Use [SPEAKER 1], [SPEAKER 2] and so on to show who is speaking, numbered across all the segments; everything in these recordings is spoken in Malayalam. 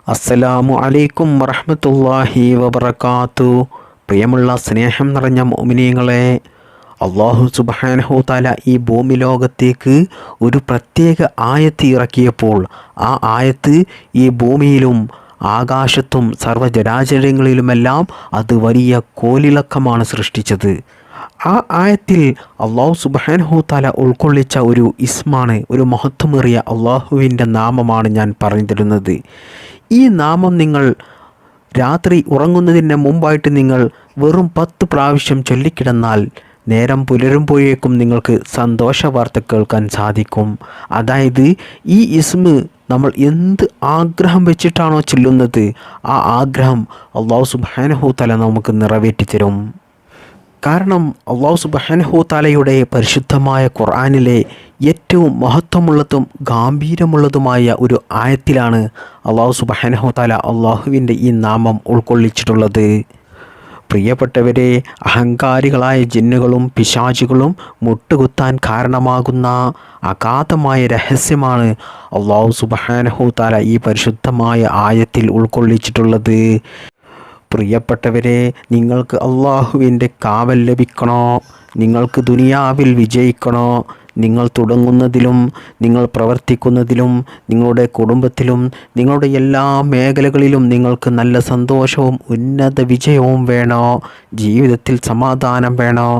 [SPEAKER 1] അസ്സലാമു അലൈക്കും വറഹ്മത്തുള്ളാഹി വബറകാത്തു. പ്രിയമുള്ള സ്നേഹം നിറഞ്ഞ മുഅ്മിനീങ്ങളെ, അല്ലാഹു സുബ്ഹാനഹു തആല ഈ ഭൂമി ലോകത്തേക്ക് ഒരു പ്രത്യേക ആയത്ത് ഇറക്കിയപ്പോൾ ആ ആയത്ത് ഈ ഭൂമിയിലും ആകാശത്തും സർവ്വചരാചരങ്ങളിലുമെല്ലാം അത് വലിയ കോലിളക്കമാണ് സൃഷ്ടിച്ചത്. ആ ആയത്തിൽ അല്ലാഹു സുബ്ഹാനഹു തആല ഉൾക്കൊള്ളിച്ച ഒരു ഇസ്മാണ്, ഒരു മഹത്വമേറിയ അള്ളാഹുവിൻ്റെ നാമമാണ് ഞാൻ പറഞ്ഞു തരുന്നത്. ഈ നാമം നിങ്ങൾ രാത്രി ഉറങ്ങുന്നതിന് മുമ്പായിട്ട് നിങ്ങൾ വെറും 10 പ്രാവശ്യം ചൊല്ലിക്കിടന്നാൽ നേരം പുലരുമ്പോഴേക്കും നിങ്ങൾക്ക് സന്തോഷ വാർത്ത കേൾക്കാൻ സാധിക്കും. അതായത് ഈ ഇസ്മ് നമ്മൾ എന്ത് ആഗ്രഹം വെച്ചിട്ടാണോ ചൊല്ലുന്നത്, ആ ആഗ്രഹം അല്ലാഹു സുബ്ഹാനഹു തആല നമുക്ക് നിറവേറ്റി തരും. കാരണം അല്ലാഹു സുബ്ഹാനഹു തആലയുടെ പരിശുദ്ധമായ ഖുർആനിലെ ഏറ്റവും മഹത്വമുള്ളതും ഗാംഭീര്യമുള്ളതുമായ ഒരു ആയത്തിലാണ് അല്ലാഹു സുബ്ഹാനഹു തആല അള്ളാഹുവിൻ്റെ ഈ നാമം ഉൾക്കൊള്ളിച്ചിട്ടുള്ളത്. പ്രിയപ്പെട്ടവരെ, അഹങ്കാരികളായ ജിന്നുകളും പിശാചുകളും മുട്ടുകുത്താൻ കാരണമാകുന്ന അഗാധമായ രഹസ്യമാണ് അല്ലാഹു സുബ്ഹാനഹു തആല ഈ പരിശുദ്ധമായ ആയത്തിൽ ഉൾക്കൊള്ളിച്ചിട്ടുള്ളത്. പ്രിയപ്പെട്ടവരെ, നിങ്ങൾക്ക് അള്ളാഹുവിൻ്റെ കാവൽ ലഭിക്കണോ, നിങ്ങൾക്ക് ദുനിയാവിൽ വിജയിക്കണോ, നിങ്ങൾ തുടങ്ങുന്നതിലും നിങ്ങൾ പ്രവർത്തിക്കുന്നതിലും നിങ്ങളുടെ കുടുംബത്തിലും നിങ്ങളുടെ എല്ലാ മേഖലകളിലും നിങ്ങൾക്ക് നല്ല സന്തോഷവും ഉന്നത വിജയവും വേണോ, ജീവിതത്തിൽ സമാധാനം വേണോ,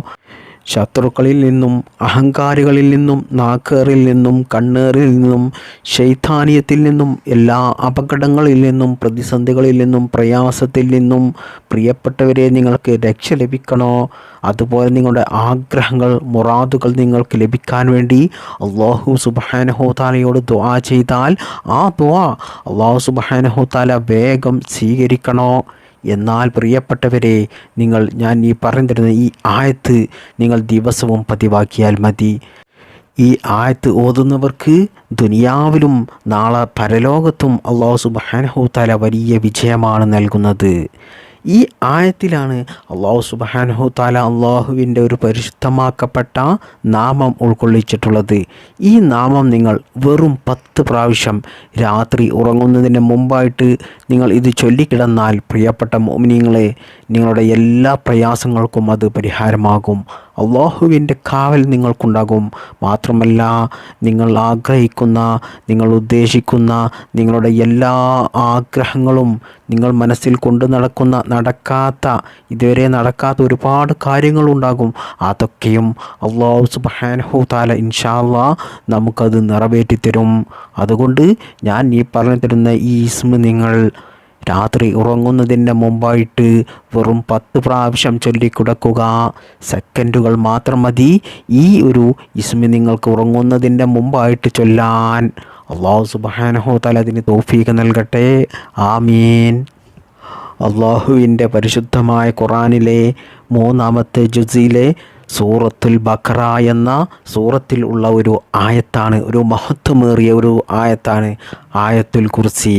[SPEAKER 1] ശത്രുക്കളിൽ നിന്നും അഹങ്കാരികളിൽ നിന്നും നാക്കേറിൽ നിന്നും കണ്ണേറിൽ നിന്നും ശൈത്താനിയത്തിൽ നിന്നും എല്ലാ അപകടങ്ങളിൽ നിന്നും പ്രതിസന്ധികളിൽ നിന്നും പ്രയാസത്തിൽ നിന്നും പ്രിയപ്പെട്ടവരെ നിങ്ങൾക്ക് രക്ഷ ലഭിക്കണോ, അതുപോലെ നിങ്ങളുടെ ആഗ്രഹങ്ങൾ മുറാദുകൾ നിങ്ങൾക്ക് ലഭിക്കാൻ വേണ്ടി അല്ലാഹു സുബ്ഹാനഹു തആലയോട് ദുആ ചെയ്താൽ ആ ദുആ അല്ലാഹു സുബ്ഹാനഹു തആല വേഗം സ്വീകരിക്കണോ. എന്നാൽ പ്രിയപ്പെട്ടവരെ, ഞാൻ ഈ പറഞ്ഞു തരുന്ന ഈ ആയത്ത് നിങ്ങൾ ദിവസവും പതിവാക്കിയാൽ മതി. ഈ ആയത്ത് ഓതുന്നവർക്ക് ദുനിയാവിലും നാളെ പരലോകത്തും അല്ലാഹു സുബ്ഹാനഹു തആല വലിയ വിജയമാണ് നൽകുന്നത്. ഈ ആയത്തിലാണ് അല്ലാഹു സുബ്ഹാനഹു തആല അള്ളാഹുവിൻ്റെ ഒരു പരിശുദ്ധമാക്കപ്പെട്ട നാമം ഉൾക്കൊള്ളിച്ചിട്ടുള്ളത്. ഈ നാമം നിങ്ങൾ വെറും 10 പ്രാവശ്യം രാത്രി ഉറങ്ങുന്നതിന് മുമ്പായിട്ട് നിങ്ങൾ ഇത് ചൊല്ലിക്കിടന്നാൽ പ്രിയപ്പെട്ട മുഅ്മിനീങ്ങളെ, നിങ്ങളുടെ എല്ലാ പ്രയാസങ്ങൾക്കും അത് പരിഹാരമാകും. അള്ളാഹുവിൻ്റെ കാവൽ നിങ്ങൾക്കുണ്ടാകും. മാത്രമല്ല, നിങ്ങൾ ആഗ്രഹിക്കുന്ന, നിങ്ങൾ ഉദ്ദേശിക്കുന്ന നിങ്ങളുടെ എല്ലാ ആഗ്രഹങ്ങളും, നിങ്ങൾ മനസ്സിൽ കൊണ്ടു ഇതുവരെ നടക്കാത്ത ഒരുപാട് കാര്യങ്ങളുണ്ടാകും. അതൊക്കെയും അല്ലാഹു സുബ്ഹാനഹു തആല ഇൻഷാ അല്ലാഹ് നമുക്കത് നിറവേറ്റി തരും. അതുകൊണ്ട് ഞാൻ ഈ പറഞ്ഞു തരുന്ന ഈ ഇസ്മ നിങ്ങൾ രാത്രി ഉറങ്ങുന്നതിന് മുമ്പായിട്ട് വെറും 10 പ്രാവശ്യം ചൊല്ലിക്കിടക്കുക. സെക്കൻഡുകൾ മാത്രം മതി ഈ ഒരു ഇസ്മ നിങ്ങൾക്ക് ഉറങ്ങുന്നതിൻ്റെ മുമ്പായിട്ട് ചൊല്ലാൻ. അല്ലാഹു സുബ്ഹാനഹു തആല അതിന് തൗഫീഖ് നൽകട്ടെ. ആമീൻ. അള്ളാഹുവിൻ്റെ പരിശുദ്ധമായ ഖുർആനിലെ 3-ാമത്തെ ജുസിലെ സൂറത്തുൽ ബഖറ എന്ന സൂറത്തിൽ ഉള്ള ഒരു ആയത്താണ്, ഒരു മഹത്വമേറിയ ഒരു ആയത്താണ് ആയത്തുൽ കുർസി.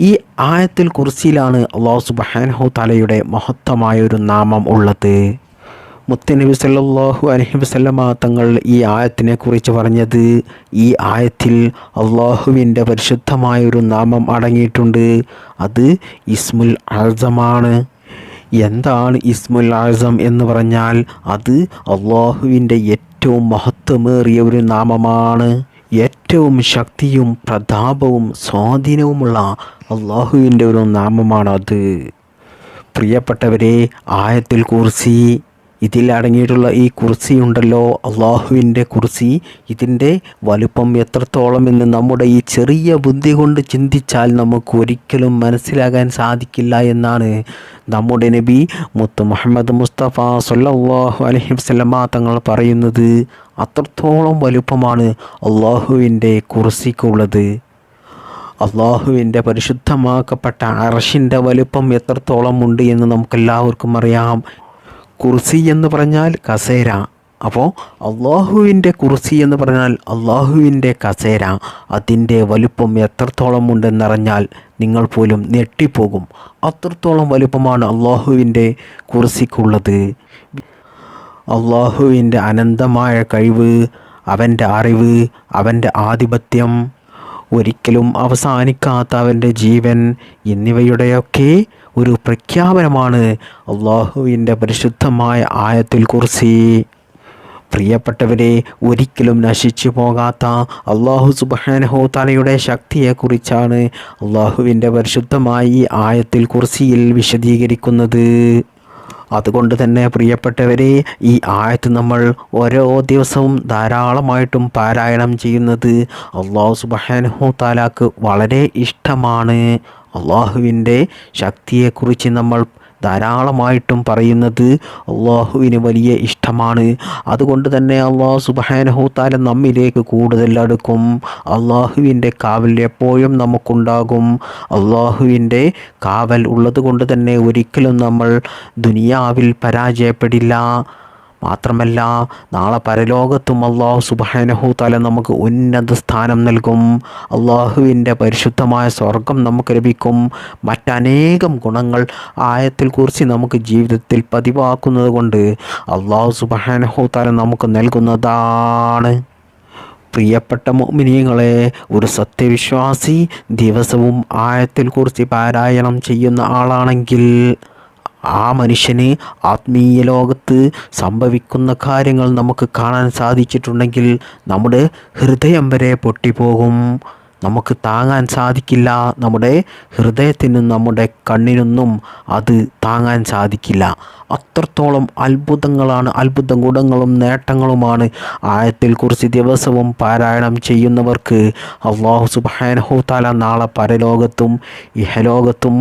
[SPEAKER 1] ഈ ആയത്തുൽ കുർസിയിലാണ് അല്ലാഹു സുബ്ഹാനഹു തആലയുടെ മഹത്വമായ ഒരു നാമം ഉള്ളത്. മുത്തുനബി സല്ലല്ലാഹു അലൈഹി വസല്ലമ തങ്ങൾ ഈ ആയത്തിനെ കുറിച്ച് പറഞ്ഞത്, ഈ ആയത്തിൽ അള്ളാഹുവിൻ്റെ പരിശുദ്ധമായ ഒരു നാമം അടങ്ങിയിട്ടുണ്ട്. അത് ഇസ്മുൽ അഅ്സമാണ്. എന്താണ് ഇസ്മുൽ അഅ്സം എന്ന് പറഞ്ഞാൽ, അത് അള്ളാഹുവിൻ്റെ ഏറ്റവും മഹത്വമേറിയ ഒരു നാമമാണ്. ഏറ്റവും ശക്തിയും പ്രതാപവും സ്വാധീനവുമുള്ള അള്ളാഹുവിൻ്റെ ഒരു നാമമാണ് അത്. പ്രിയപ്പെട്ടവരെ, ആയത്തുൽ കുർസി, ഇതിൽ അടങ്ങിയിട്ടുള്ള ഈ കുർസി ഉണ്ടല്ലോ, അള്ളാഹുവിൻ്റെ കുർസി, ഇതിൻ്റെ വലുപ്പം എത്രത്തോളം എന്ന് നമ്മുടെ ഈ ചെറിയ ബുദ്ധി കൊണ്ട് ചിന്തിച്ചാൽ നമുക്ക് ഒരിക്കലും മനസ്സിലാകാൻ സാധിക്കില്ല എന്നാണ് നമ്മുടെ നബി മുത്ത് മുഹമ്മദ് മുസ്തഫ സ്വല്ലല്ലാഹു അലൈഹി വസല്ലമ തങ്ങൾ പറയുന്നത്. അത്രത്തോളം വലുപ്പമാണ് അള്ളാഹുവിൻ്റെ കുർസിക്കുള്ളത്. അള്ളാഹുവിൻ്റെ പരിശുദ്ധമാക്കപ്പെട്ട അർശിൻ്റെ വലുപ്പം എത്രത്തോളം ഉണ്ട് എന്ന് നമുക്കെല്ലാവർക്കും അറിയാം. കുർസി എന്ന് പറഞ്ഞാൽ കസേര. അപ്പോൾ അള്ളാഹുവിൻ്റെ കുർസി എന്ന് പറഞ്ഞാൽ അള്ളാഹുവിൻ്റെ കസേര, അതിൻ്റെ വലുപ്പം എത്രത്തോളം ഉണ്ടെന്നറിഞ്ഞാൽ നിങ്ങൾ പോലും ഞെട്ടിപ്പോകും. അത്രത്തോളം വലുപ്പമാണ് അള്ളാഹുവിൻ്റെ കുർസിക്കുള്ളത്. അള്ളാഹുവിൻ്റെ അനന്തമായ കഴിവ്, അവൻ്റെ അറിവ്, അവൻ്റെ ആധിപത്യം ഒരിക്കലും അവസാനിക്കാത്ത അവൻ്റെ ജീവൻ എന്നിവയുടെയൊക്കെ ഒരു പ്രഖ്യാപനമാണ് അള്ളാഹുവിൻ്റെ പരിശുദ്ധമായ ആയത്തുൽ കുർസി. പ്രിയപ്പെട്ടവരെ, ഒരിക്കലും നശിച്ചു പോകാത്ത അള്ളാഹു സുബ്ഹാനഹു തആലയുടെ ശക്തിയെക്കുറിച്ചാണ് അള്ളാഹുവിൻ്റെ പരിശുദ്ധമായ ഈ ആയത്തുൽ കുർസിയിൽ വിശദീകരിക്കുന്നത്. അതുകൊണ്ട് തന്നെ പ്രിയപ്പെട്ടവരെ, ഈ ആയത്ത് നമ്മൾ ഓരോ ദിവസവും ധാരാളമായിട്ടും പാരായണം ചെയ്യുന്നത് അള്ളാഹു സുബ്ഹാനഹു തആലക്ക് വളരെ ഇഷ്ടമാണ്. അള്ളാഹുവിൻ്റെ ശക്തിയെക്കുറിച്ച് നമ്മൾ ധാരാളമായിട്ടും പറയുന്നത് അള്ളാഹുവിന് വലിയ ഇഷ്ടമാണ്. അതുകൊണ്ട് തന്നെ അള്ളാഹു സുബ്ഹാനഹു തആല നമ്മിലേക്ക് കൂടുതൽ അടുക്കും. അള്ളാഹുവിൻ്റെ കാവൽ എപ്പോഴും നമുക്കുണ്ടാകും. അള്ളാഹുവിൻ്റെ കാവൽ ഉള്ളത് കൊണ്ട് തന്നെ ഒരിക്കലും നമ്മൾ ദുനിയാവിൽ പരാജയപ്പെടില്ല. മാത്രമല്ല, നാളെ പരലോകത്തും അള്ളാഹു സുബ്ഹാനഹു തആല നമുക്ക് ഉന്നത സ്ഥാനം നൽകും. അള്ളാഹുവിൻ്റെ പരിശുദ്ധമായ സ്വർഗം നമുക്ക് ലഭിക്കും. മറ്റനേകം ഗുണങ്ങൾ ആയത്തുൽ കുർസി നമുക്ക് ജീവിതത്തിൽ പതിവാക്കുന്നത് കൊണ്ട് അള്ളാഹു സുബ്ഹാനഹു തആല നമുക്ക് നൽകുന്നതാണ്. പ്രിയപ്പെട്ട മുഅ്മിനീങ്ങളെ, ഒരു സത്യവിശ്വാസി ദിവസവും ആയത്തുൽ കുർസി പാരായണം ചെയ്യുന്ന ആളാണെങ്കിൽ ആ മനുഷ്യന് ആത്മീയ ലോകത്ത് സംഭവിക്കുന്ന കാര്യങ്ങൾ നമുക്ക് കാണാൻ സാധിച്ചിട്ടുണ്ടെങ്കിൽ നമ്മുടെ ഹൃദയം വരെ പൊട്ടിപ്പോകും. നമുക്ക് താങ്ങാൻ സാധിക്കില്ല. നമ്മുടെ ഹൃദയത്തിനും നമ്മുടെ കണ്ണിനൊന്നും അത് താങ്ങാൻ സാധിക്കില്ല. അത്രത്തോളം അത്ഭുത ഗുണങ്ങളും നേട്ടങ്ങളുമാണ് ആയത്തുൽ കുർസി ദിവസവും പാരായണം ചെയ്യുന്നവർക്ക് അല്ലാഹു സുബ്ഹാനഹു തആല നാളെ പരലോകത്തും ഇഹലോകത്തും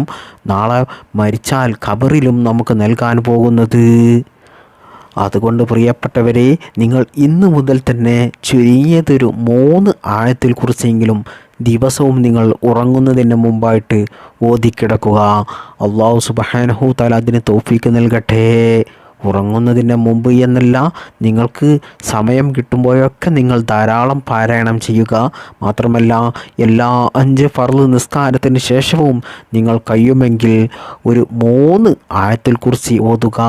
[SPEAKER 1] നാളെ മരിച്ചാൽ ഖബറിലും നമുക്ക് നൽകാൻ പോകുന്നത്. അതുകൊണ്ട് പ്രിയപ്പെട്ടവരെ, നിങ്ങൾ ഇന്നു മുതൽ തന്നെ ചുരുങ്ങിയതൊരു 3 ആയത്തുൽ കുർസിയെങ്കിലും ദിവസവും നിങ്ങൾ ഉറങ്ങുന്നതിന് മുമ്പായിട്ട് ഓതിക്കിടക്കുക. അല്ലാഹു സുബ്ഹാനഹു തആല അതിന് തൗഫീക്ക് നൽകട്ടെ. ഉറങ്ങുന്നതിന് മുമ്പ് എന്നല്ല, നിങ്ങൾക്ക് സമയം കിട്ടുമ്പോഴൊക്കെ നിങ്ങൾ ധാരാളം പാരായണം ചെയ്യുക. മാത്രമല്ല, എല്ലാ 5 ഫർള് നിസ്കാരത്തിന് ശേഷവും നിങ്ങൾ കഴിയുമെങ്കിൽ ഒരു 3 ആയത്തുൽ കുർസി ഓതുക.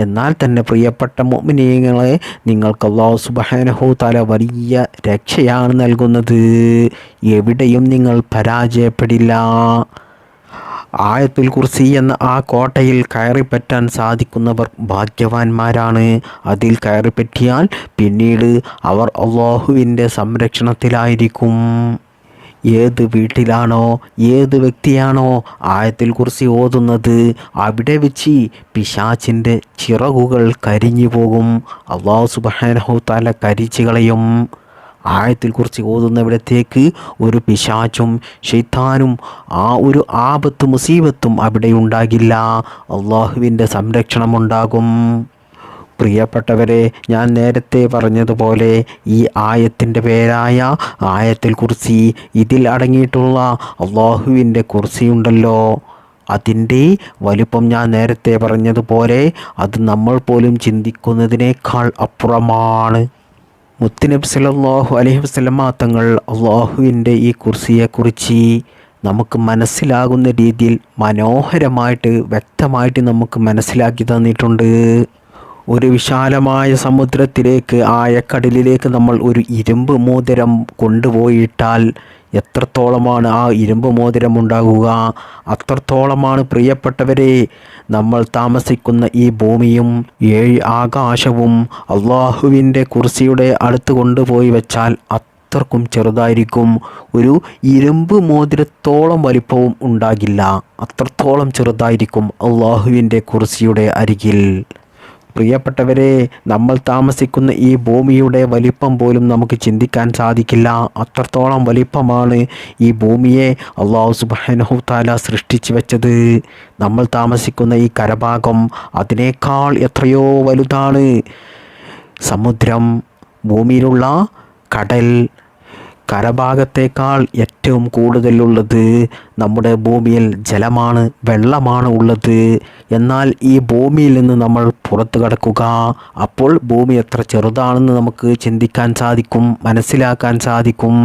[SPEAKER 1] എന്നാൽ തന്നെ പ്രിയപ്പെട്ട മുഅ്മിനീങ്ങളെ, നിങ്ങൾക്ക് അല്ലാഹു സുബ്ഹാനഹു തആല വലിയ രക്ഷയാണ് നൽകുന്നത്. എവിടെയും നിങ്ങൾ പരാജയപ്പെടില്ല. ആയത്തുൽ കുർസി എന്ന ആ കോട്ടയിൽ കയറിപ്പറ്റാൻ സാധിക്കുന്നവർ ഭാഗ്യവാന്മാരാണ്. അതിൽ കയറിപ്പറ്റിയാൽ പിന്നീട് അവർ അല്ലാഹുവിൻ്റെ സംരക്ഷണത്തിലായിരിക്കും. ഏത് വീട്ടിലാണോ ഏത് വ്യക്തിയാണോ ആയത്തുൽ കുർസി ഓതുന്നത്, അവിടെ വെച്ച് പിശാചിൻ്റെ ചിറകുകൾ കരിഞ്ഞു പോകും. അല്ലാഹു സുബ്ഹാനഹു തആല കരിച്ചു കളയും. ആയത്തുൽ കുർസി ഓതുന്നവിടത്തേക്ക് ഒരു പിശാചും ശൈത്താനും ആ ഒരു ആപത്ത് മുസീബത്തും അവിടെ ഉണ്ടാകില്ല. അള്ളാഹുവിൻ്റെ സംരക്ഷണമുണ്ടാകും. പ്രിയപ്പെട്ടവരെ, ഞാൻ നേരത്തെ പറഞ്ഞതുപോലെ ഈ ആയത്തിൻ്റെ പേരായ ആയത്തുൽ കുർസി, ഇതിൽ അടങ്ങിയിട്ടുള്ള അള്ളാഹുവിൻ്റെ കുർസിയുണ്ടല്ലോ, അതിൻ്റെ വലിപ്പം ഞാൻ നേരത്തെ പറഞ്ഞതുപോലെ അത് നമ്മൾ പോലും ചിന്തിക്കുന്നതിനേക്കാൾ അപ്പുറമാണ്. മുത്തുനബി സല്ലല്ലാഹു അലൈഹി വസല്ലമ തങ്ങൾ അള്ളാഹുവിൻ്റെ ഈ കുർസിയെക്കുറിച്ച് നമുക്ക് മനസ്സിലാകുന്ന രീതിയിൽ മനോഹരമായിട്ട് വ്യക്തമായിട്ട് നമുക്ക് മനസ്സിലാക്കി തന്നിട്ടുണ്ട്. ഒരു വിശാലമായ സമുദ്രത്തിലേക്ക്, ആഴക്കടലിലേക്ക് നമ്മൾ ഒരു ഇരുമ്പ് മോതിരം കൊണ്ടുപോയിട്ടാൽ എത്രത്തോളമാണ് ആ ഇരുമ്പ് മോതിരം ഉണ്ടാകുക? അത്രത്തോളമാണ് പ്രിയപ്പെട്ടവരെ നമ്മൾ താമസിക്കുന്ന ഈ ഭൂമിയും 7 ആകാശവും അള്ളാഹുവിൻ്റെ കുർസിയുടെ അടുത്ത് കൊണ്ടുപോയി വെച്ചാൽ അത്രക്കും ചെറുതായിരിക്കും. ഒരു ഇരുമ്പ് മോതിരത്തോളം വലിപ്പവും ഉണ്ടാകില്ല. അത്രത്തോളം ചെറുതായിരിക്കും അള്ളാഹുവിൻ്റെ കുർസിയുടെ അരികിൽ. പ്രിയപ്പെട്ടവരെ, നമ്മൾ താമസിക്കുന്ന ഈ ഭൂമിയുടെ വലിപ്പം പോലും നമുക്ക് ചിന്തിക്കാൻ സാധിക്കില്ല. അത്രത്തോളം വലിപ്പമാണ് ഈ ഭൂമിയെ അല്ലാഹു സുബ്ഹാനഹു തആല സൃഷ്ടിച്ചു വെച്ചത്. നമ്മൾ താമസിക്കുന്ന ഈ കരഭാഗം അതിനേക്കാൾ എത്രയോ വലുതാണ്. സമുദ്രം, ഭൂമിയിലുള്ള കടൽ, കരഭാഗത്തേക്കാൾ ഏറ്റവും കൂടുതലുള്ളത് നമ്മുടെ ഭൂമിയിൽ ജലമാണ്, വെള്ളമാണ് ഉള്ളത്. എന്നാൽ ഈ ഭൂമിയിൽ നിന്ന് നമ്മൾ പുറത്തു കടക്കുക, അപ്പോൾ ഭൂമി എത്ര ചെറുതാണെന്ന് നമുക്ക് ചിന്തിക്കാൻ സാധിക്കും, മനസ്സിലാക്കാൻ സാധിക്കും.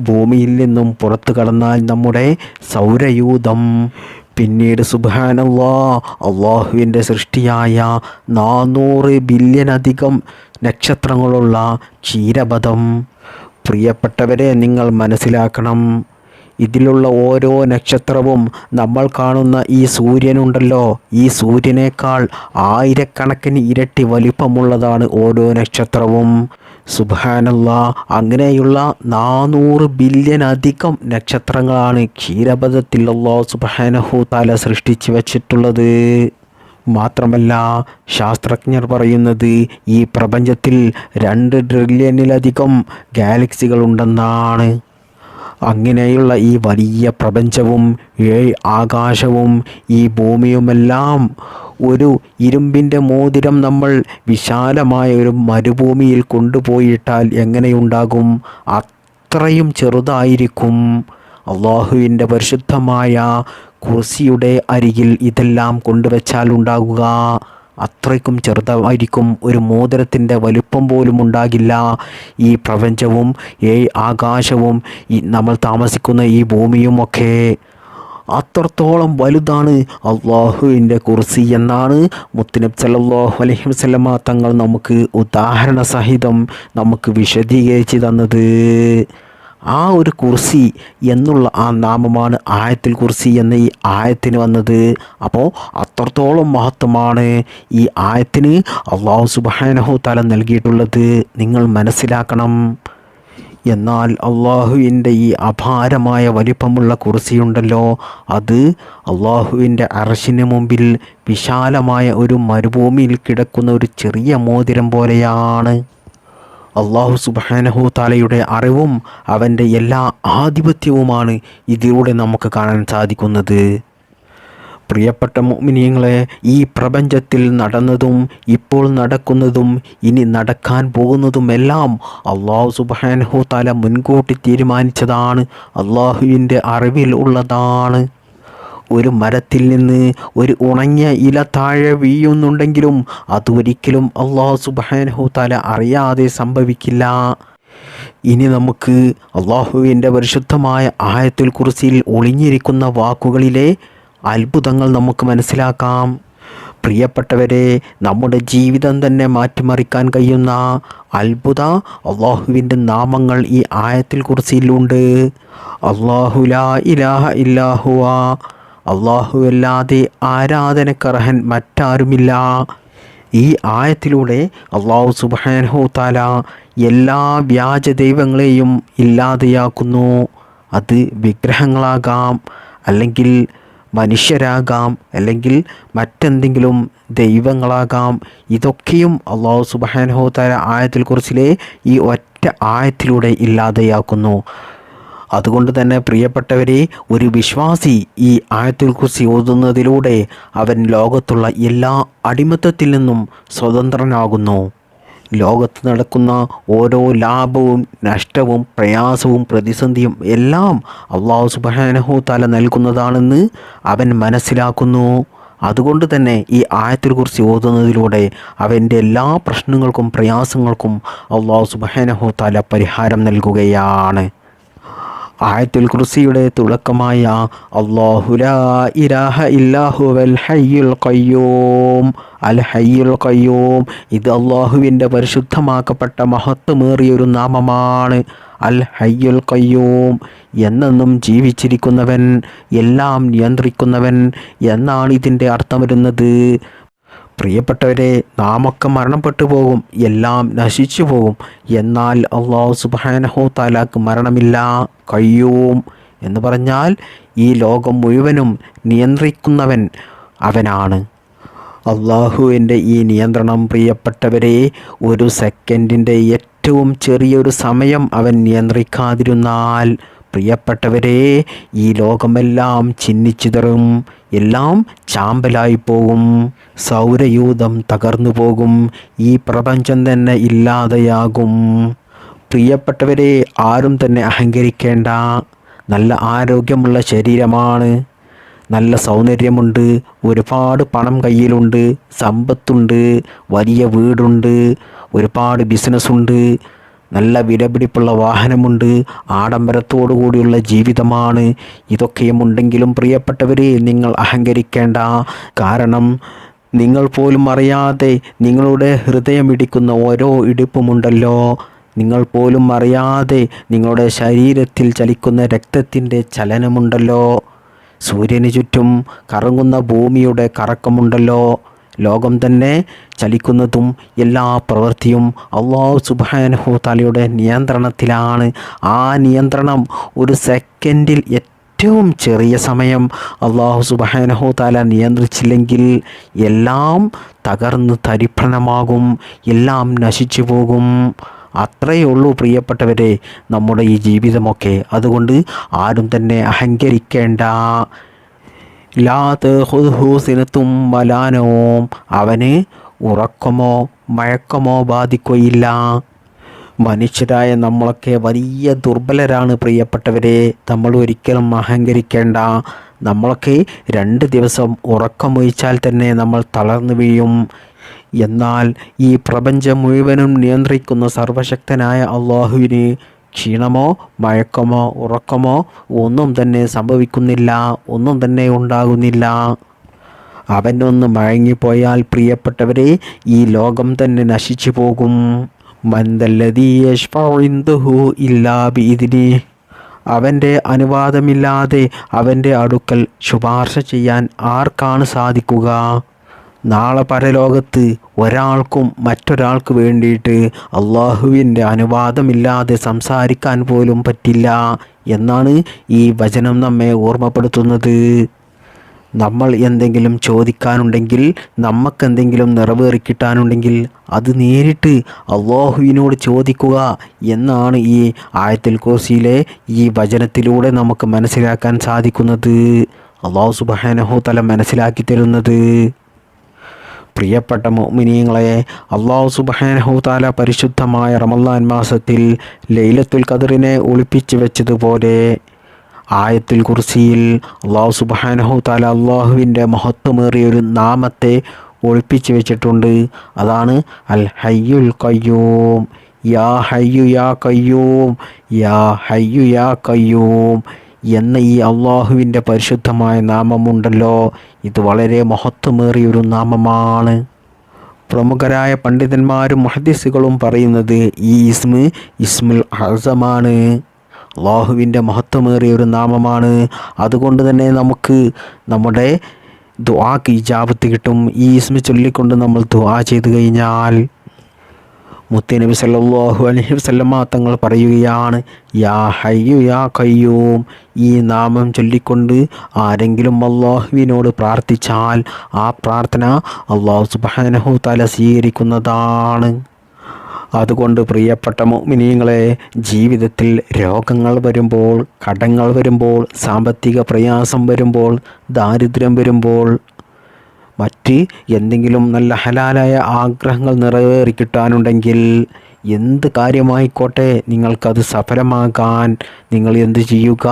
[SPEAKER 1] ഭൂമിയിൽ നിന്നും പുറത്തു കടന്നാൽ നമ്മുടെ സൗരയൂഥം, പിന്നീട് സുബ്ഹാനല്ലാഹ് അള്ളാഹുവിൻ്റെ സൃഷ്ടിയായ 400 ബില്യൺ അധികം നക്ഷത്രങ്ങളുള്ള ക്ഷീരപഥം, പ്രിയപ്പെട്ടവരെ, നിങ്ങൾ മനസ്സിലാക്കണം, ഇതിലുള്ള ഓരോ നക്ഷത്രവും നമ്മൾ കാണുന്ന ഈ സൂര്യനുണ്ടല്ലോ, ഈ സൂര്യനേക്കാൾ ആയിരക്കണക്കിന് ഇരട്ടി വലിപ്പമുള്ളതാണ് ഓരോ നക്ഷത്രവും. സുബ്ഹാനല്ലാഹ്, അങ്ങനെയുള്ള 400 ബില്യൺ അധികം നക്ഷത്രങ്ങളാണ് ക്ഷീരപഥത്തിൽ അല്ലാഹു സുബ്ഹാനഹു തആല സൃഷ്ടിച്ചു വച്ചിട്ടുള്ളത്. മാത്രമല്ല, ശാസ്ത്രജ്ഞർ പറയുന്നത് ഈ പ്രപഞ്ചത്തിൽ 2 ട്രില്യണിലധികം ഗാലക്സികളുണ്ടെന്നാണ്. അങ്ങനെയുള്ള ഈ വലിയ പ്രപഞ്ചവും 7 ആകാശവും ഈ ഭൂമിയുമെല്ലാം ഒരു ഇരുമ്പിൻ്റെ മോതിരം നമ്മൾ വിശാലമായ ഒരു മരുഭൂമിയിൽ കൊണ്ടുപോയിട്ടാൽ എങ്ങനെയുണ്ടാകും? അത്രയും ചെറുതായിരിക്കും. അള്ളാഹുവിൻ്റെ പരിശുദ്ധമായ കുർസിയുടെ അരികിൽ ഇതെല്ലാം കൊണ്ടുവച്ചാൽ ഉണ്ടാകുക അത്രയ്ക്കും ചെറുതായിരിക്കും. ഒരു മോതിരത്തിൻ്റെ വലിപ്പം പോലും ഉണ്ടാകില്ല. ഈ പ്രപഞ്ചവും ആകാശവും നമ്മൾ താമസിക്കുന്ന ഈ ഭൂമിയുമൊക്കെ അത്രത്തോളം വലുതാണ് അള്ളാഹുവിൻ്റെ കുർസി എന്നാണ് മുത്തുനബി സല്ലല്ലാഹു അലൈഹി വസല്ലമ തങ്ങൾ നമുക്ക് ഉദാഹരണ സഹിതം നമുക്ക് വിശദീകരിച്ച് തന്നത്. ആ ഒരു കുർസി എന്നുള്ള ആ നാമമാണ് ആയത്തുൽ കുർസി എന്ന ഈ ആയത്തിന് വന്നത്. അപ്പോൾ അത്രത്തോളം മഹത്വമാണ് ഈ ആയത്തിന് അല്ലാഹു സുബ്ഹാനഹു തആല നൽകിയിട്ടുള്ളത്, നിങ്ങൾ മനസ്സിലാക്കണം. എന്നാൽ അള്ളാഹുവിൻ്റെ ഈ അപാരമായ വലിപ്പമുള്ള കുർസിയുണ്ടല്ലോ, അത് അള്ളാഹുവിൻ്റെ അർശിന് മുമ്പിൽ വിശാലമായ ഒരു മരുഭൂമിയിൽ കിടക്കുന്ന ഒരു ചെറിയ മോതിരം പോലെയാണ്. അള്ളാഹു സുബ്ഹാനഹു തആലയുടെ അറിവും അവൻ്റെ എല്ലാ ആധിപത്യവുമാണ് ഇതിലൂടെ നമുക്ക് കാണാൻ സാധിക്കുന്നത്. പ്രിയപ്പെട്ട മുഅ്മിനീങ്ങളെ, ഈ പ്രപഞ്ചത്തിൽ നടന്നതും ഇപ്പോൾ നടക്കുന്നതും ഇനി നടക്കാൻ പോകുന്നതുമെല്ലാം അള്ളാഹു സുബ്ഹാനഹു തആല മുൻകൂട്ടി തീരുമാനിച്ചതാണ്, അള്ളാഹുവിൻ്റെ അറിവിൽ ഉള്ളതാണ്. ഒരു മരത്തിൽ നിന്ന് ഒരു ഉണങ്ങിയ ഇല താഴെ വീഴുന്നുണ്ടെങ്കിലും അതൊരിക്കലും അല്ലാഹു സുബ്ഹാനഹു തആല അറിയാതെ സംഭവിക്കില്ല. ഇനി നമുക്ക് അള്ളാഹുവിൻ്റെ പരിശുദ്ധമായ ആയത്തുൽ കുർസിയിൽ ഒളിഞ്ഞിരിക്കുന്ന വാക്കുകളിലെ അത്ഭുതങ്ങൾ നമുക്ക് മനസ്സിലാക്കാം. പ്രിയപ്പെട്ടവരെ, നമ്മുടെ ജീവിതം തന്നെ മാറ്റിമറിക്കാൻ കഴിയുന്ന അത്ഭുത അള്ളാഹുവിൻ്റെ നാമങ്ങൾ ഈ ആയത്തുൽ കുർസിയിലുണ്ട്. അല്ലാഹു ലാ ഇലാഹ ഇല്ലാ ഹുവ, അല്ലാഹുവല്ലാതെ ആരാധനക്കർഹൻ മറ്റാരുമില്ല. ഈ ആയത്തിലൂടെ അല്ലാഹു സുബ്ഹാനഹു തആല എല്ലാ വ്യാജ ദൈവങ്ങളെയും ഇല്ലാതെയാക്കുന്നു. അത് വിഗ്രഹങ്ങളാകാം, അല്ലെങ്കിൽ മനുഷ്യരാകാം, അല്ലെങ്കിൽ മറ്റെന്തെങ്കിലും ദൈവങ്ങളാകാം. ഇതൊക്കെയും അല്ലാഹു സുബ്ഹാനഹു തആല ആയത്തുൽ കുർസിയിലെ ഈ ഒറ്റ ആയത്തിലൂടെ ഇല്ലാതെയാക്കുന്നു. അതുകൊണ്ട് തന്നെ പ്രിയപ്പെട്ടവരെ, ഒരു വിശ്വാസി ഈ ആയത്തുൽ കുർസി ഓതുന്നതിലൂടെ അവൻ ലോകത്തുള്ള എല്ലാ അടിമത്തത്തിൽ നിന്നും സ്വതന്ത്രനാകുന്നു. ലോകത്ത് നടക്കുന്ന ഓരോ ലാഭവും നഷ്ടവും പ്രയാസവും പ്രതിസന്ധിയും എല്ലാം അല്ലാഹു സുബ്ഹാനഹു തആല നൽകുന്നതാണെന്ന് അവൻ മനസ്സിലാക്കുന്നു. അതുകൊണ്ട് തന്നെ ഈ ആയത്തുൽ കുർസി ഓതുന്നതിലൂടെ അവൻ്റെ എല്ലാ പ്രശ്നങ്ങൾക്കും പ്രയാസങ്ങൾക്കും അല്ലാഹു സുബ്ഹാനഹു തആല പരിഹാരം നൽകുകയാണ്. ആയത്തുൽ കുർസിയുടെ തുടക്കമായ അല്ലാഹു ലാ ഇലാഹ ഇല്ലാ ഹുവൽ ഹയ്യുൽ ഖയ്യൂം, അൽ ഹയ്യുൽ ഖയ്യൂം, ഇത് അള്ളാഹുവിൻ്റെ പരിശുദ്ധമാക്കപ്പെട്ട മഹത്വമേറിയൊരു നാമമാണ്. അൽ ഹയ്യുൽ ഖയ്യൂം, എന്നെന്നും ജീവിച്ചിരിക്കുന്നവൻ, എല്ലാം നിയന്ത്രിക്കുന്നവൻ എന്നാണ് ഇതിൻ്റെ അർത്ഥം വരുന്നത്. പ്രിയപ്പെട്ടവരെ, നാമൊക്കെ മരണപ്പെട്ടു പോകും, എല്ലാം നശിച്ചു പോകും. എന്നാൽ അല്ലാഹു സുബ്ഹാനഹു തആലക്ക് മരണമില്ല. ഖയ്യൂം എന്ന് പറഞ്ഞാൽ ഈ ലോകം മുഴുവനും നിയന്ത്രിക്കുന്നവൻ അവനാണ്. അള്ളാഹുവിൻ്റെ ഈ നിയന്ത്രണം പ്രിയപ്പെട്ടവരെ, ഒരു സെക്കൻഡിൻ്റെ ഏറ്റവും ചെറിയൊരു സമയം അവൻ നിയന്ത്രിക്കാതിരുന്നാൽ പ്രിയപ്പെട്ടവരെ, ഈ ലോകമെല്ലാം ചിന്നിച്ചിതറും, എല്ലാം ചാമ്പലായി പോകും, സൗരയൂഥം തകർന്നു പോകും, ഈ പ്രപഞ്ചം തന്നെ ഇല്ലാതെയാകും. പ്രിയപ്പെട്ടവരെ, ആരും തന്നെ അഹങ്കരിക്കേണ്ട. നല്ല ആരോഗ്യമുള്ള ശരീരമാണ്, നല്ല സൗന്ദര്യമുണ്ട്, ഒരുപാട് പണം കയ്യിലുണ്ട്, സമ്പത്തുണ്ട്, വലിയ വീടുണ്ട്, ഒരുപാട് ബിസിനസ്സുണ്ട്, നല്ല വിലപിടിപ്പുള്ള വാഹനമുണ്ട്, ആഡംബരത്തോടു കൂടിയുള്ള ജീവിതമാണ്. ഇതൊക്കെയും ഉണ്ടെങ്കിലും പ്രിയപ്പെട്ടവരെ, നിങ്ങൾ അഹങ്കരിക്കേണ്ട. കാരണം നിങ്ങൾ പോലും അറിയാതെ നിങ്ങളുടെ ഹൃദയമിടിക്കുന്ന ഓരോ ഇടിപ്പുമുണ്ടല്ലോ, നിങ്ങൾ പോലും അറിയാതെ നിങ്ങളുടെ ശരീരത്തിൽ ചലിക്കുന്ന രക്തത്തിൻ്റെ ചലനമുണ്ടല്ലോ, സൂര്യന് ചുറ്റും കറങ്ങുന്ന ഭൂമിയുടെ കറക്കമുണ്ടല്ലോ, ലോകം തന്നെ ചലിക്കുന്നതും എല്ലാ പ്രവൃത്തിയും അല്ലാഹു സുബ്ഹാനഹു തആലയുടെ നിയന്ത്രണത്തിലാണ്. ആ നിയന്ത്രണം ഒരു സെക്കൻഡിൽ ഏറ്റവും ചെറിയ സമയം അല്ലാഹു സുബ്ഹാനഹു തആല നിയന്ത്രിച്ചില്ലെങ്കിൽ എല്ലാം തകർന്ന് തരിപ്പണമാകും, എല്ലാം നശിച്ചു പോകും. അത്രയേ ഉള്ളൂ പ്രിയപ്പെട്ടവരെ നമ്മുടെ ഈ ജീവിതമൊക്കെ. അതുകൊണ്ട് ആരും തന്നെ അഹങ്കരിക്കേണ്ട. ലാ തഖുദുഹു സിനത്തും വലാ നൗം, അവന് ഉറക്കമോ മയക്കമോ ബാധിക്കുകയില്ല. മനുഷ്യരായ നമ്മളൊക്കെ വലിയ ദുർബലരാണ് പ്രിയപ്പെട്ടവരെ. നമ്മൾ ഒരിക്കലും അഹങ്കരിക്കേണ്ട. നമ്മളൊക്കെ 2 ദിവസം ഉറക്കമൊഴിച്ചാൽ തന്നെ നമ്മൾ തളർന്നു വീഴും. എന്നാൽ ഈ പ്രപഞ്ചം മുഴുവനും നിയന്ത്രിക്കുന്ന സർവശക്തനായ അള്ളാഹുവിന് ക്ഷീണമോ മയക്കമോ ഉറക്കമോ ഒന്നും തന്നെ സംഭവിക്കുന്നില്ല, ഒന്നും തന്നെ ഉണ്ടാകുന്നില്ല. അവനൊന്ന് മയങ്ങിപ്പോയാൽ പ്രിയപ്പെട്ടവരെ ഈ ലോകം തന്നെ നശിച്ചു പോകും. മൻദല്ലദീ യശ്ഫഉ ഇൻദഹു ഇല്ലാ ബിഇദ്നിഹി, അവൻ്റെ അനുവാദമില്ലാതെ അവൻ്റെ അടുക്കൽ ശുപാർശ ചെയ്യാൻ ആർക്കാണ് സാധിക്കുക? നാളെ പരലോകത്ത് ഒരാൾക്കും മറ്റൊരാൾക്ക് വേണ്ടിയിട്ട് അള്ളാഹുവിൻ്റെ അനുവാദമില്ലാതെ സംസാരിക്കാൻ പോലും പറ്റില്ല എന്നാണ് ഈ വചനം നമ്മെ ഓർമ്മപ്പെടുത്തുന്നത്. നമ്മൾ എന്തെങ്കിലും ചോദിക്കാനുണ്ടെങ്കിൽ, നമുക്കെന്തെങ്കിലും നിറവേറിക്കിട്ടാനുണ്ടെങ്കിൽ അത് നേരിട്ട് അള്ളാഹുവിനോട് ചോദിക്കുക എന്നാണ് ഈ ആയത്തുൽ കുർസിയിലെ ഈ വചനത്തിലൂടെ നമുക്ക് മനസ്സിലാക്കാൻ സാധിക്കുന്നത്, അള്ളാഹു സുബ്ഹാനഹു തആല മനസ്സിലാക്കി തരുന്നത്. പ്രിയപ്പെട്ട മുഅ്മിനീങ്ങളെ, അല്ലാഹു സുബ്ഹാനഹു തആല പരിശുദ്ധമായ റമളാൻ മാസത്തിൽ ലൈലത്തുൽ ഖദറിനെ ഒളിപ്പിച്ചു വെച്ചതുപോലെ ആയത്തുൽ കുർസിയിൽ അല്ലാഹു സുബ്ഹാനഹു തആല അല്ലാഹുവിൻ്റെ മഹത്വമേറിയൊരു നാമത്തെ ഒളിപ്പിച്ചു വെച്ചിട്ടുണ്ട്. അതാണ് അൽ ഹയ്യുൽ ഖയ്യൂം. യാ ഹയ്യു യാ ഖയ്യൂം, യാ ഹയ്യു യാ ഖയ്യൂം എന്ന ഈ അള്ളാഹുവിൻ്റെ പരിശുദ്ധമായ നാമമുണ്ടല്ലോ, ഇത് വളരെ മഹത്വമേറിയൊരു നാമമാണ്. പ്രമുഖരായ പണ്ഡിതന്മാരും മുഹദ്ദിസുകളും പറയുന്നത് ഈ ഇസ്മുൽ അസമാണ്, അള്ളാഹുവിൻ്റെ മഹത്വമേറിയൊരു നാമമാണ്. അതുകൊണ്ട് തന്നെ നമുക്ക് നമ്മുടെ ദുആക്ക് ഇജാബത്ത് കിട്ടും. ഈ ഇസ്മ ചൊല്ലിക്കൊണ്ട് നമ്മൾ ദുആ ചെയ്തു കഴിഞ്ഞാൽ മുത്തുനബി സല്ലല്ലാഹു അലൈഹി വസല്ലമ തങ്ങൾ പറയുകയാണ്, യാ ഹയ്യു യാ ഖയ്യൂം, ഈ നാമം ചൊല്ലിക്കൊണ്ട് ആരെങ്കിലും അള്ളാഹുവിനോട് പ്രാർത്ഥിച്ചാൽ ആ പ്രാർത്ഥന അല്ലാഹു സുബ്ഹാനഹു തആല സ്വീകരിക്കുന്നതാണ്. അതുകൊണ്ട് പ്രിയപ്പെട്ട മുഅ്മിനീങ്ങളെ, ജീവിതത്തിൽ രോഗങ്ങൾ വരുമ്പോൾ, കടങ്ങൾ വരുമ്പോൾ, സാമ്പത്തിക പ്രയാസം വരുമ്പോൾ, ദാരിദ്ര്യം വരുമ്പോൾ, മറ്റ് എന്തെങ്കിലും നല്ല ഹലാലായ ആഗ്രഹങ്ങൾ നിറവേറിക്കിട്ടാനുണ്ടെങ്കിൽ, എന്ത് കാര്യമായിക്കോട്ടെ നിങ്ങൾക്കത് സഫലമാകാൻ നിങ്ങൾ എന്ത് ചെയ്യുക?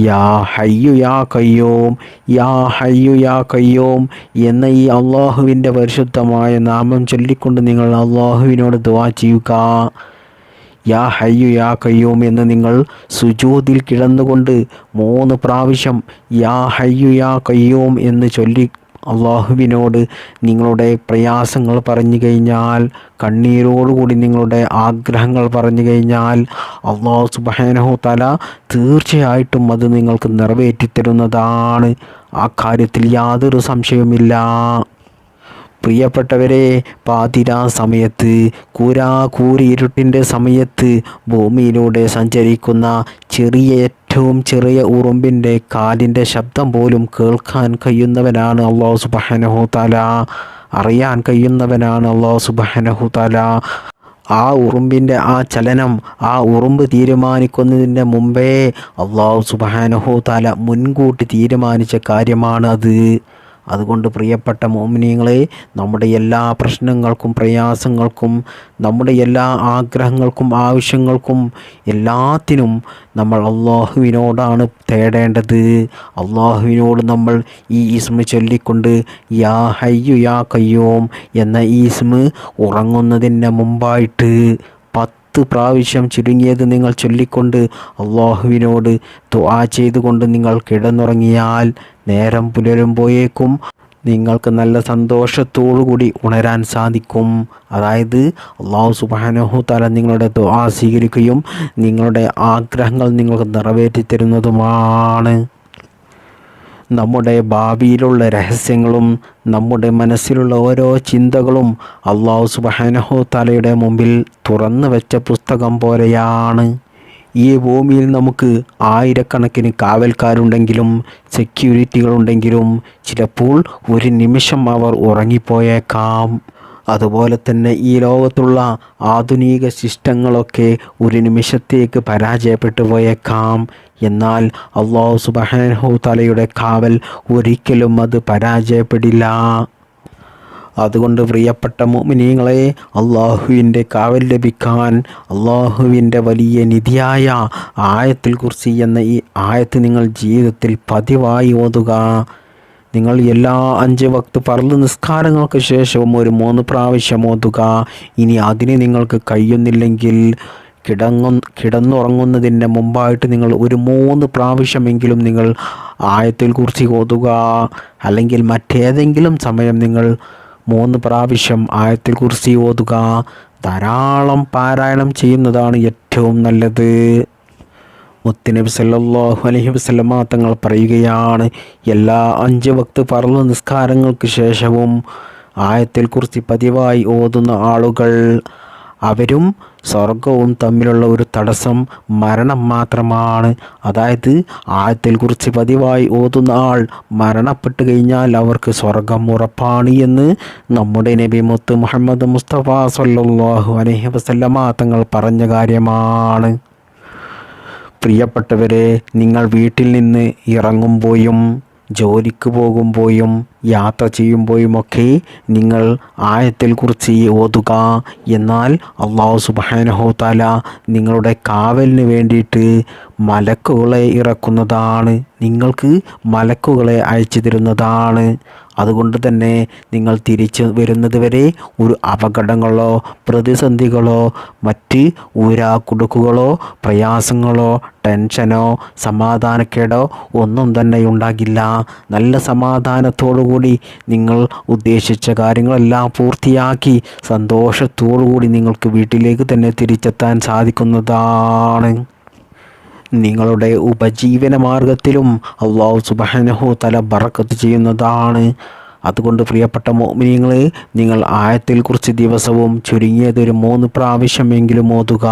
[SPEAKER 1] യാ ഹയ്യു യാ ഖയ്യൂം, യാ ഹയ്യു യാ ഖയ്യൂം എന്ന ഈ അള്ളാഹുവിൻ്റെ പരിശുദ്ധമായ നാമം ചൊല്ലിക്കൊണ്ട് നിങ്ങൾ അള്ളാഹുവിനോട് ദുആ ചെയ്യുക. യാ ഹയ്യു യാ ഖയ്യൂം എന്ന് നിങ്ങൾ സുജൂദിൽ കിടന്നുകൊണ്ട് 3 പ്രാവശ്യം യാ ഹയ്യു യാ ഖയ്യൂം എന്ന് ചൊല്ലി അള്ളാഹുവിനോട് നിങ്ങളുടെ പ്രയാസങ്ങൾ പറഞ്ഞു കഴിഞ്ഞാൽ, കണ്ണീരോടുകൂടി നിങ്ങളുടെ ആഗ്രഹങ്ങൾ പറഞ്ഞു കഴിഞ്ഞാൽ അല്ലാഹു സുബ്ഹാനഹു തആല തീർച്ചയായിട്ടും അത് നിങ്ങൾക്ക് നിറവേറ്റിത്തരുന്നതാണ്. ആ കാര്യത്തിൽ യാതൊരു സംശയവുമില്ല. പ്രിയപ്പെട്ടവരെ, പാതിരാ സമയത്ത്, കൂരി ഇരുട്ടിൻ്റെ സമയത്ത് ഭൂമിയിലൂടെ സഞ്ചരിക്കുന്ന ഏറ്റവും ചെറിയ ഉറുമ്പിൻ്റെ കാലിൻ്റെ ശബ്ദം പോലും കേൾക്കാൻ കഴിയുന്നവനാണ് അല്ലാഹു സുബ്ഹാനഹു തആല, അറിയാൻ കഴിയുന്നവനാണ് അല്ലാഹു സുബ്ഹാനഹു തആല. ആ ഉറുമ്പിൻ്റെ ആ ചലനം, ആ ഉറുമ്പ് തീരുമാനിക്കുന്നതിൻ്റെ മുമ്പേ അല്ലാഹു സുബ്ഹാനഹു തആല മുൻകൂട്ടി തീരുമാനിച്ച കാര്യമാണ് അത്. അതുകൊണ്ട് പ്രിയപ്പെട്ട മുഅ്മിനീങ്ങളെ, നമ്മുടെ എല്ലാ പ്രശ്നങ്ങൾക്കും പ്രയാസങ്ങൾക്കും, നമ്മുടെ എല്ലാ ആഗ്രഹങ്ങൾക്കും ആവശ്യങ്ങൾക്കും എല്ലാത്തിനും നമ്മൾ അള്ളാഹുവിനോടാണ് തേടേണ്ടത്. അള്ളാഹുവിനോട് നമ്മൾ ഈ ഇസ്മ ചൊല്ലിക്കൊണ്ട് യാ ഹയ്യു യാ ഖയ്യൂം എന്ന ഈ ഇസ്മ ഉറങ്ങുന്നതിന് മുമ്പായിട്ട് 10 പ്രാവശ്യം ചുരുങ്ങിയത് നിങ്ങൾ ചൊല്ലിക്കൊണ്ട് അള്ളാഹുവിനോട് ദുആ ചെയ്തുകൊണ്ട് നിങ്ങൾ കിടന്നുറങ്ങിയാൽ നേരം പുലരുമ്പോഴേക്കും നിങ്ങൾക്ക് നല്ല സന്തോഷത്തോടു കൂടി ഉണരാൻ സാധിക്കും. അതായത് അല്ലാഹു സുബ്ഹാനഹു തആല നിങ്ങളുടെ ദുആ സ്വീകരിക്കുകയും നിങ്ങളുടെ ആഗ്രഹങ്ങൾ നിങ്ങൾക്ക് നിറവേറ്റി തരുന്നതുമാണ്. നമ്മുടെ ഭാവിയിലുള്ള രഹസ്യങ്ങളും നമ്മുടെ മനസ്സിലുള്ള ഓരോ ചിന്തകളും അല്ലാഹു സുബ്ഹാനഹു തആലയുടെ മുമ്പിൽ തുറന്നു വെച്ച പുസ്തകം പോലെയാണ്. ഈ ഭൂമിയിൽ നമുക്ക് ആയിരക്കണക്കിന് കാവൽക്കാരുണ്ടെങ്കിലും സെക്യൂരിറ്റികളുണ്ടെങ്കിലും ചിലപ്പോൾ ഒരു നിമിഷം അവർ ഉറങ്ങിപ്പോയേക്കാം. അതുപോലെ തന്നെ ഈ ലോകത്തുള്ള ആധുനിക സിസ്റ്റങ്ങളൊക്കെ ഒരു നിമിഷത്തേക്ക് പരാജയപ്പെട്ടു പോയേക്കാം. എന്നാൽ അല്ലാഹു സുബ്ഹാനഹു തആലയുടെ കാവൽ ഒരിക്കലും അത് പരാജയപ്പെടില്ല. അതുകൊണ്ട് പ്രിയപ്പെട്ട മുഅ്മിനീങ്ങളെ, അള്ളാഹുവിൻ്റെ കാവൽ ലഭിക്കാൻ അള്ളാഹുവിൻ്റെ വലിയ നിധിയായ ആയത്തുൽ കുർസി എന്ന ഈ ആയത്ത് നിങ്ങൾ ജീവിതത്തിൽ പതിവായി ഓതുക. നിങ്ങൾ എല്ലാ 5 വക്ത് ഫർള് നിസ്കാരങ്ങൾക്ക് ശേഷവും ഒരു 3 പ്രാവശ്യം ഓതുക. ഇനി അതിന് നിങ്ങൾക്ക് കഴിയുന്നില്ലെങ്കിൽ കിടന്നുറങ്ങുന്നതിൻ്റെ മുമ്പായിട്ട് നിങ്ങൾ ഒരു 3 പ്രാവശ്യമെങ്കിലും നിങ്ങൾ ആയത്തുൽ കുർസി ഓതുക. അല്ലെങ്കിൽ മറ്റേതെങ്കിലും സമയം നിങ്ങൾ 3 പ്രാവശ്യം ആയത്തുൽ കുർസി ഓതുക. ധാരാളം പാരായണം ചെയ്യുന്നതാണ് ഏറ്റവും നല്ലത്. മുത്തുനബി സല്ലല്ലാഹു അലൈഹി വസല്ലമ തങ്ങൾ പറയുകയാണ്, എല്ലാ 5 വക്ത് ഫർള് നിസ്കാരങ്ങൾക്ക് ശേഷവും ആയത്തുൽ കുർസി പതിവായി ഓതുന്ന ആളുകൾ അവരും സ്വർഗവും തമ്മിലുള്ള ഒരു തടസ്സം മരണം മാത്രമാണ്. അതായത് ആയത്തുൽ കുർസി പതിവായി ഓതുന്ന ആൾ മരണപ്പെട്ടു കഴിഞ്ഞാൽ അവർക്ക് സ്വർഗം ഉറപ്പാണ് എന്ന് നമ്മുടെ നബി മുത്ത് മുഹമ്മദ് മുസ്തഫ സല്ലല്ലാഹു അലൈഹി വസല്ലമ തങ്ങൾ പറഞ്ഞ കാര്യമാണ്. പ്രിയപ്പെട്ടവരെ, നിങ്ങൾ വീട്ടിൽ നിന്ന് ഇറങ്ങുമ്പോഴും ജോലിക്ക് പോകുമ്പോഴും യാത്ര ചെയ്യുമ്പോഴുമൊക്കെ നിങ്ങൾ ആയത്തുൽ കുർസി ഓതുക. എന്നാൽ അല്ലാഹു സുബ്ഹാനഹു തആല നിങ്ങളുടെ കാവലിന് വേണ്ടിയിട്ട് മലക്കുകളെ ഇറക്കുന്നതാണ്, നിങ്ങൾക്ക് മലക്കുകളെ അയച്ചു തരുന്നതാണ്. അതുകൊണ്ട് തന്നെ നിങ്ങൾ തിരിച്ചു വരുന്നത് വരെ ഒരു അപകടങ്ങളോ പ്രതിസന്ധികളോ മറ്റ് ഊരാക്കുടുക്കുകളോ പ്രയാസങ്ങളോ ടെൻഷനോ സമാധാനക്കേടോ ഒന്നും തന്നെ ഉണ്ടാകില്ല. നല്ല സമാധാനത്തോടുകൂടി നിങ്ങൾ ഉദ്ദേശിച്ച കാര്യങ്ങളെല്ലാം പൂർത്തിയാക്കി സന്തോഷത്തോടുകൂടി നിങ്ങൾക്ക് വീട്ടിലേക്ക് തന്നെ തിരിച്ചെത്താൻ സാധിക്കുന്നതാണ്. നിങ്ങളുടെ ഉപജീവന മാർഗത്തിലും അല്ലാഹു സുബ്ഹാനഹു തആല ബറക്കത്ത് ചെയ്യുന്നതാണ്. അതുകൊണ്ട് പ്രിയപ്പെട്ട മുഅ്മിനീങ്ങളെ, നിങ്ങൾ ആയത്തുൽ കുർസി ദിവസവും ചുരുങ്ങിയത് ഒരു 3 പ്രാവശ്യമെങ്കിലും ഓതുക.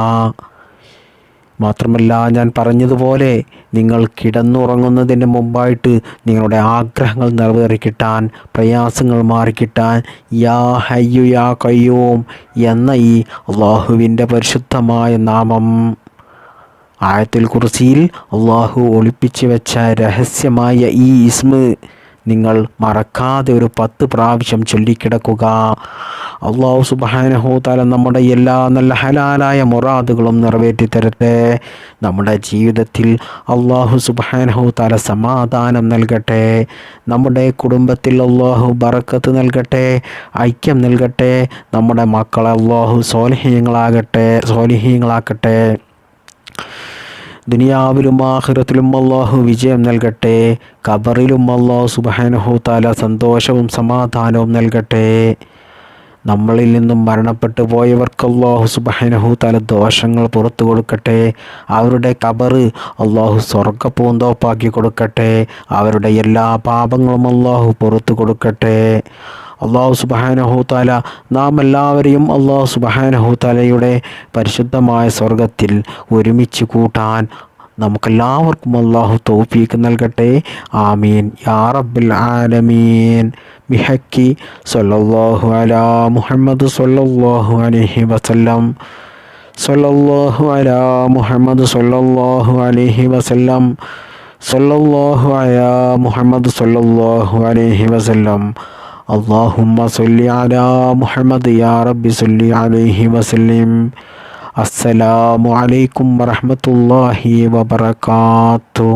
[SPEAKER 1] മാത്രമല്ല, ഞാൻ പറഞ്ഞതുപോലെ നിങ്ങൾ കിടന്നുറങ്ങുന്നതിന് മുമ്പായിട്ട് നിങ്ങളുടെ ആഗ്രഹങ്ങൾ നിറവേറിക്കിട്ടാൻ, പ്രയാസങ്ങൾ മാറിക്കിട്ടാൻ യാ ഹയ്യു യാ ഖയ്യൂം എന്ന ഈ അള്ളാഹുവിൻ്റെ പരിശുദ്ധമായ നാമം ആയത്തുൽ കുർസിയിൽ അള്ളാഹു ഒളിപ്പിച്ച് വെച്ച രഹസ്യമായ ഈ ഇസ്മ നിങ്ങൾ മറക്കാതെ ഒരു 10 പ്രാവശ്യം ചൊല്ലിക്കിടക്കുക. അല്ലാഹു സുബ്ഹാനഹു തആല നമ്മുടെ എല്ലാ നല്ല ഹലാലായ മുറാദുകളും നിറവേറ്റി തരട്ടെ. നമ്മുടെ ജീവിതത്തിൽ അല്ലാഹു സുബ്ഹാനഹു തആല സമാധാനം നൽകട്ടെ. നമ്മുടെ കുടുംബത്തിൽ അല്ലാഹു ബറക്കത്ത് നൽകട്ടെ, ഐക്യം നൽകട്ടെ. നമ്മുടെ മക്കളെ അല്ലാഹു സ്വാലിഹീങ്ങളാക്കട്ടെ. ദുനിയാവിലും ആഖിറത്തിലും അല്ലാഹു വിജയം നൽകട്ടെ. ഖബറിലും അല്ലാഹു സുബ്ഹാനഹു തആല സന്തോഷവും സമാധാനവും നൽകട്ടെ. നമ്മളിൽ നിന്നും മരണപ്പെട്ടു പോയവർക്ക് അല്ലാഹു സുബ്ഹാനഹു തആല ദോഷങ്ങൾ പുറത്തു കൊടുക്കട്ടെ. അവരുടെ ഖബർ അല്ലാഹു സ്വർഗ്ഗപൂന്തോപ്പാക്കി കൊടുക്കട്ടെ. അവരുടെ എല്ലാ പാപങ്ങളും അല്ലാഹു പുറത്തു കൊടുക്കട്ടെ. അല്ലാഹു സുബ്ഹാനഹു തആല നാം എല്ലാവരെയും അല്ലാഹു സുബ്ഹാനഹു തആലയുടെ പരിശുദ്ധമായ സ്വർഗത്തിൽ ഒരുമിച്ച് കൂട്ടാൻ നമുക്കെല്ലാവർക്കും അല്ലാഹു തൗഫീഖ് നൽകട്ടെ. ആമീൻ യാ റബ്ബൽ ആലമീൻ. ബിഹഖി സ്വല്ലല്ലാഹു അലാ മുഹമ്മദ് സ്വല്ലല്ലാഹു അലൈഹി വസല്ലം. സ്വല്ലല്ലാഹു അലാ മുഹമ്മദ് സ്വല്ലല്ലാഹു അലൈഹി വസല്ലം. സ്വല്ലല്ലാഹു അലാ മുഹമ്മദ് സ്വല്ലല്ലാഹു അലൈഹി വസല്ലം. اللهم صل على محمد يا رب صل عليه وسلم. السلام عليكم ورحمة الله وبركاته.